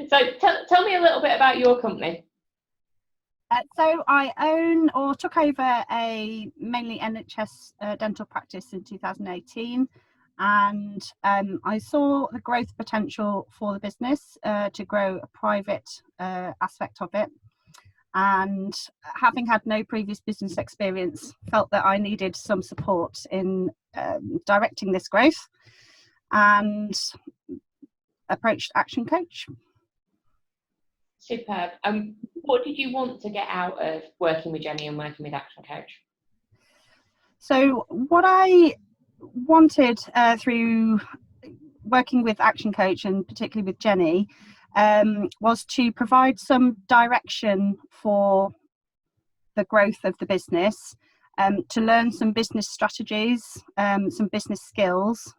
So tell me a little bit about your company. So I own or took over a mainly NHS dental practice in 2018, and I saw the growth potential for the business to grow a private aspect of it. And having had no previous business experience, felt that I needed some support in directing this growth, and approached Action Coach. Superb. What did you want to get out of working with Jenny and working with Action Coach? So what I wanted through working with Action Coach, and particularly with Jenny, was to provide some direction for the growth of the business, to learn some business strategies, some business skills,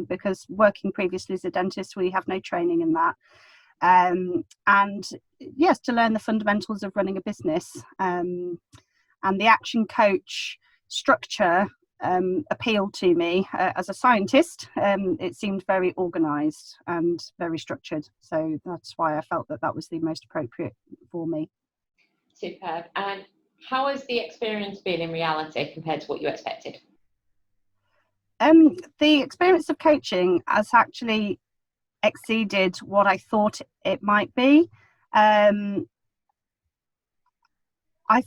because working previously as a dentist, we have no training in that. And yes, to learn the fundamentals of running a business. And the Action Coach structure appealed to me as a scientist. It seemed very organised and very structured, so that's why I felt that that was the most appropriate for me. Superb. And how has the experience been in reality compared to what you expected? The experience of coaching has actually exceeded what I thought it might be. I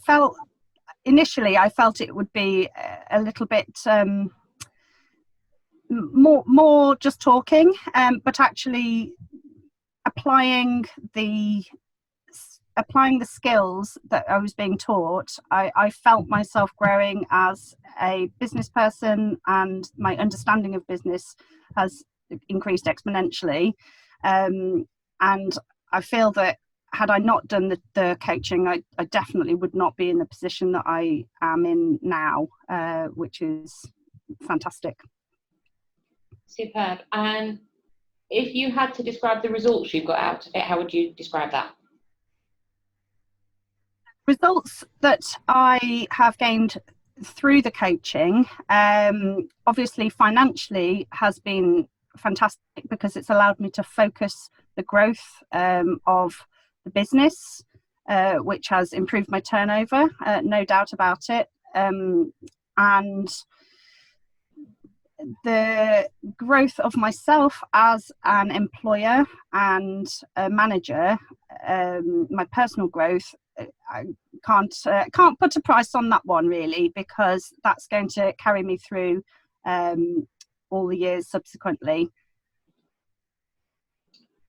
felt initially it would be a little bit more just talking, but actually applying the skills that I was being taught, I felt myself growing as a business person, and my understanding of business has increased exponentially. And I feel that had I not done the coaching, I definitely would not be in the position that I am in now, which is fantastic. Superb. And if you had to describe the results you've got out of it, how would you describe that? Results that I have gained through the coaching, obviously financially, has been fantastic, because it's allowed me to focus the growth of the business, which has improved my turnover, no doubt about it. And the growth of myself as an employer and a manager, my personal growth, I can't put a price on that one really, because that's going to carry me through all the years subsequently.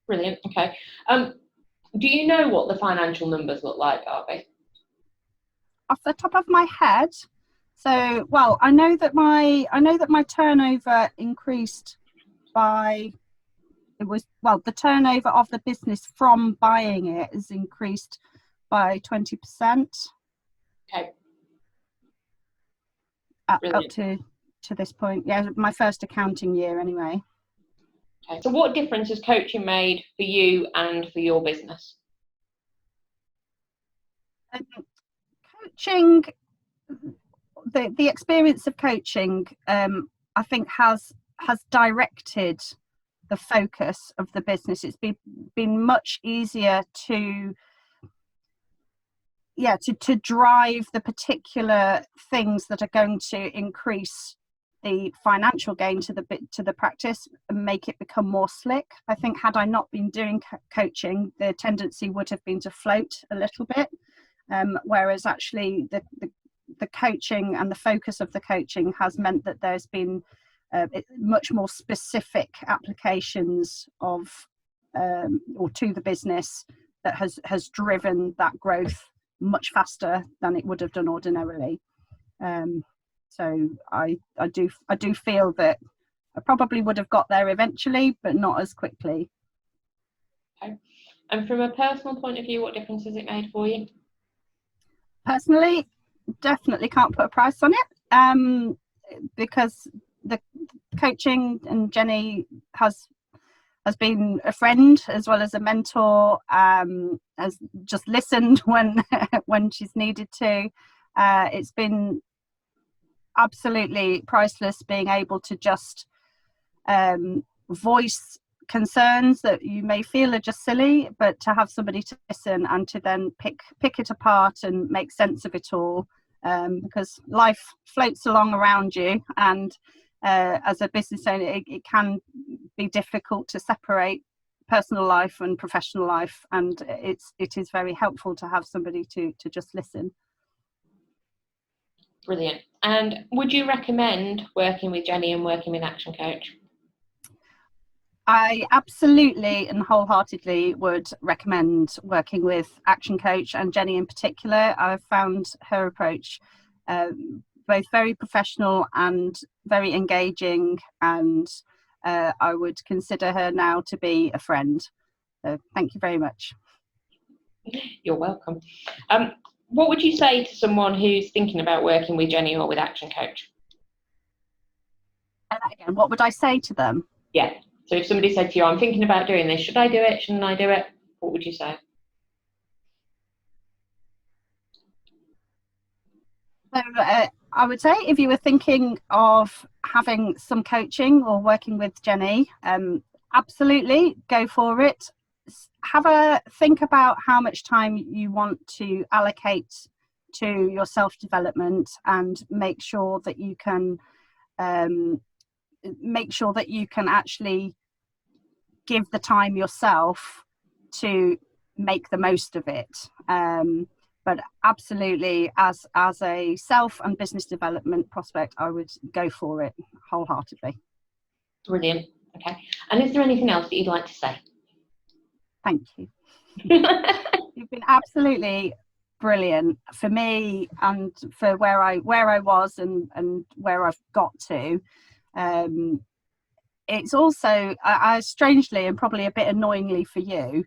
Brilliant. Okay. Do you know what the financial numbers look like, Barbie? Off the top of my head, so well, I know that my turnover increased by, the turnover of the business from buying it has increased by 20%. Okay. Up to this point. Yeah, my first accounting year anyway. Okay. So what difference has coaching made for you and for your business? Coaching, the experience of coaching, I think has directed the focus of the business. It's been much easier to drive the particular things that are going to increase the financial gain to the practice and make it become more slick. I think had I not been doing coaching, the tendency would have been to float a little bit, whereas actually the coaching and the focus of the coaching has meant that there's been much more specific applications of or to the business that has driven that growth much faster than it would have done ordinarily. So I do feel that I probably would have got there eventually, but not as quickly. Okay. And from a personal point of view, what difference has it made for you? Personally, definitely can't put a price on it, because the coaching, and Jenny has been a friend as well as a mentor, has just listened when she's needed to. It's been absolutely priceless being able to just voice concerns that you may feel are just silly, but to have somebody to listen and to then pick it apart and make sense of it all, because life floats along around you, and as a business owner it can be difficult to separate personal life and professional life, and it is very helpful to have somebody to just listen. Brilliant. And would you recommend working with Jenny and working with Action Coach? I absolutely and wholeheartedly would recommend working with Action Coach, and Jenny in particular. I've found her approach both very professional and very engaging, and I would consider her now to be a friend. So thank you very much. You're welcome. What would you say to someone who's thinking about working with Jenny or with Action Coach? And again, what would I say to them? Yeah. So if somebody said to you, I'm thinking about doing this, should I do it? Shouldn't I do it? What would you say? So I would say if you were thinking of having some coaching or working with Jenny, absolutely go for it. Have a think about how much time you want to allocate to your self-development, and make sure that you can actually give the time yourself to make the most of it. But absolutely, as a self and business development prospect, I would go for it wholeheartedly. Brilliant. Okay. And is there anything else that you'd like to say? Thank you. You've been absolutely brilliant for me, and for where I was and where I've got to. It's also, I strangely and probably a bit annoyingly for you,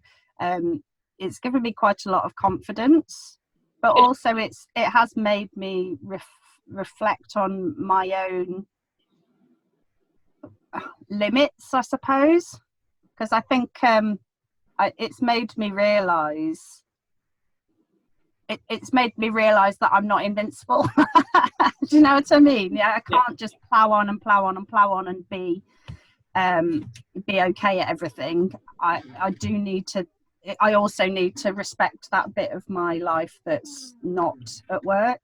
it's given me quite a lot of confidence, but also it has made me reflect on my own limits, I suppose, because I think it's made me realise that I'm not invincible. Do you know what I mean? Yeah, I can't just plow on and be okay at everything. I also need to respect that bit of my life that's not at work.